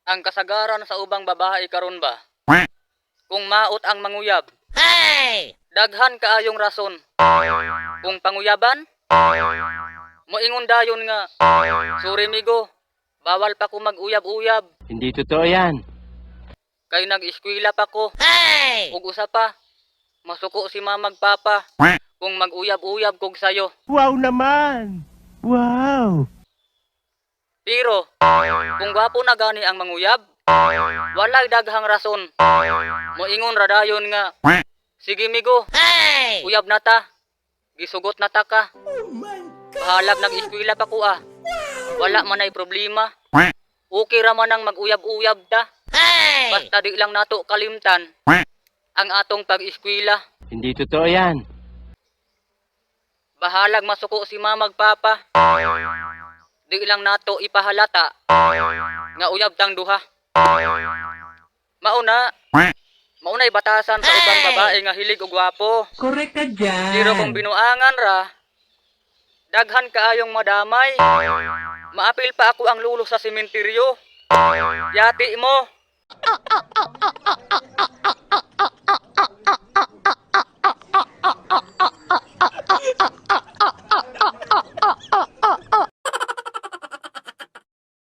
Ang kasagaran sa ubang babae karon ba? Kung maot ang manguyab, daghan kaayong rason. Kung panguyaban, moingon dayon nga, "Sorry migo, bawal pa ko mag-uyab-uyab. Hindi totoo yan. Kay nag-eskwela pa ko." Ug usa pa, masuko si mamag papa kung mag-uyab-uyab kog sayo. Wow naman! Wow! Pero, kung gwapo na gani ang manguyab, walay daghang rason. Moingon ra dayon nga, "Sige migo, uyab na ta. Gisugot na ta ka. Bahalag nag-eskwela pa ko ah. Wala man ay problema. Okay ra man ang mag-uyab-uyab ta. Basta di lang nato kalimtan ang atong pag-eskwela." Hindi totoo yan. Bahalag masuko si mamag papa. Di lang nato ipahalata nga uyab tang duha. Maunay batasan sa ubang babae nga hilig og gwapo. Correct ka dyan. Pero kung binuangan ra, daghan kaayong madamay. Maapil pa ako ang lulo sa sementeryo. Yati mo.